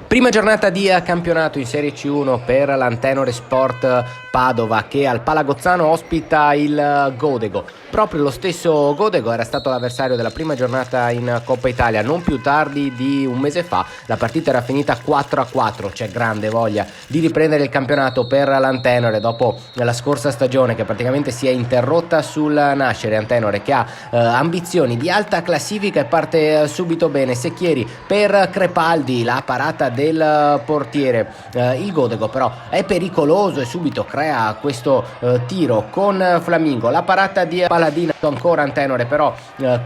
Prima giornata di campionato in Serie C1 per l'Antenore Sport Padova, che al Palagozzano ospita il Godego. Proprio lo stesso Godego era stato l'avversario della prima giornata in Coppa Italia non più tardi di un mese fa. La partita era finita 4-4. C'è grande voglia di riprendere il campionato per l'Antenore dopo la scorsa stagione, che praticamente si è interrotta sul nascere. Antenore che ha ambizioni di alta classifica e parte subito bene. Secchieri per Crepaldi, la parata del portiere. Il Godego però è pericoloso e subito crea questo tiro con Flamingo. La parata di Paladina, ancora Antenore però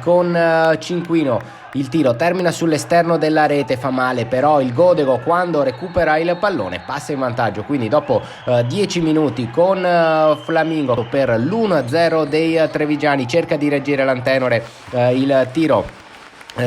con Cinquino. Il tiro termina sull'esterno della rete, fa male però il Godego quando recupera il pallone, passa in vantaggio, quindi dopo 10 minuti con Flamingo per l'1-0 dei trevigiani. Cerca di reggere l'Antenore, il tiro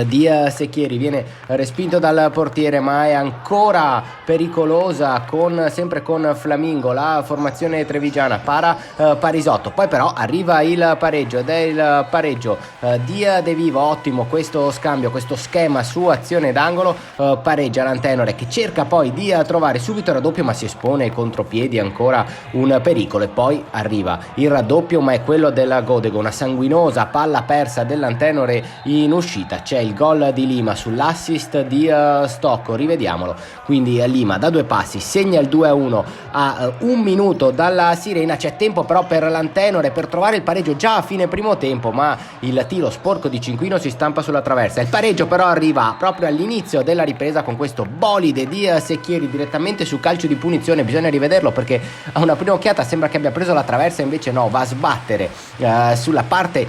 di Secchieri viene respinto dal portiere, ma è ancora pericolosa sempre con Flamingo la formazione trevigiana. Parisotto, poi però arriva il pareggio ed è il pareggio di De Vivo. Ottimo questo scambio, questo schema su azione d'angolo. Pareggia l'Antenore che cerca poi di trovare subito il raddoppio, ma si espone ai contropiedi, ancora un pericolo, e poi arriva il raddoppio, ma è quello del Godego. Una sanguinosa palla persa dell'Antenore in uscita. C'è il gol di Lima sull'assist di Stocco, rivediamolo. Quindi Lima da due passi segna il 2-1 a un minuto dalla sirena. C'è tempo però per l'Antenore per trovare il pareggio già a fine primo tempo, ma il tiro sporco di Cinquino si stampa sulla traversa. Il pareggio però arriva proprio all'inizio della ripresa con questo bolide di Secchieri direttamente su calcio di punizione. Bisogna rivederlo perché a una prima occhiata sembra che abbia preso la traversa, invece no, va a sbattere sulla parte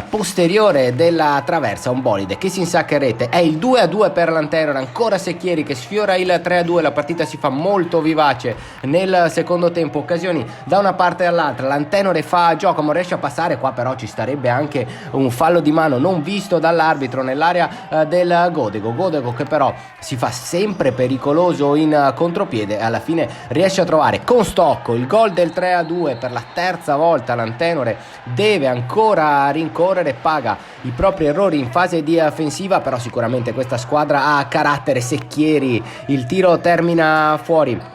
posteriore della traversa un bolide che si insacca in rete. È il 2-2 per l'Antenore, ancora Secchieri che sfiora il 3-2. La partita si fa molto vivace nel secondo tempo, occasioni da una parte e dall'altra. L'Antenore fa gioco ma riesce a passare, qua però ci starebbe anche un fallo di mano non visto dall'arbitro nell'area del Godego che però si fa sempre pericoloso in contropiede e alla fine riesce a trovare con Stocco il gol del 3-2 per la terza volta. L'Antenore deve ancora rincorrere, paga i propri errori in fase di offensiva, però sicuramente questa squadra ha carattere. Secchieri, il tiro termina fuori.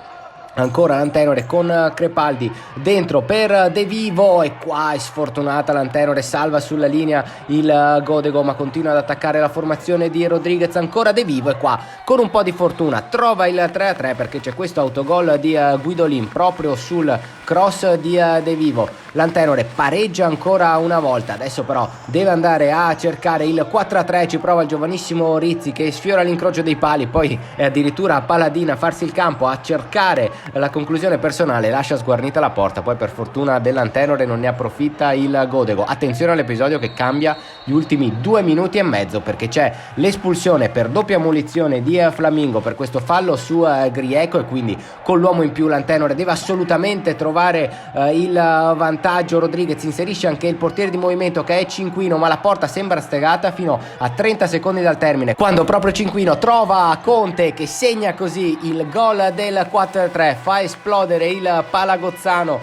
Ancora l'Antenore con Crepaldi dentro per De Vivo, e qua è sfortunata l'Antenore, salva sulla linea il Godego ma continua ad attaccare la formazione di Rodriguez. Ancora De Vivo, e qua con un po' di fortuna trova il 3-3 perché c'è questo autogol di Guidolin proprio sul cross di De Vivo. L'Antenore pareggia ancora una volta, adesso però deve andare a cercare il 4-3, ci prova il giovanissimo Rizzi che sfiora l'incrocio dei pali, poi è addirittura a Paladina a farsi il campo, a cercare la conclusione personale, lascia sguarnita la porta, poi per fortuna dell'Antenore non ne approfitta il Godego. Attenzione all'episodio che cambia gli ultimi 2 minuti e mezzo perché c'è l'espulsione per doppia ammonizione di Flamingo per questo fallo su Grieco, e quindi con l'uomo in più l'Antenore deve assolutamente trovare il vantaggio. Rodriguez inserisce anche il portiere di movimento che è Cinquino, ma la porta sembra stregata fino a 30 secondi dal termine, quando proprio Cinquino trova Conte che segna così il gol del 4-3, fa esplodere il Palagozzano,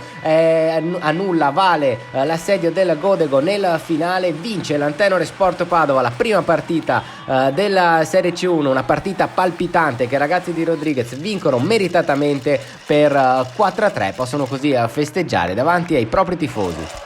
annulla, vale l'assedio del Godego nel finale. Vince l'Antenore Sport Padova la prima partita della Serie C1, una partita palpitante che i ragazzi di Rodriguez vincono meritatamente per 4-3, possono così festeggiare davanti ai propri tifosi.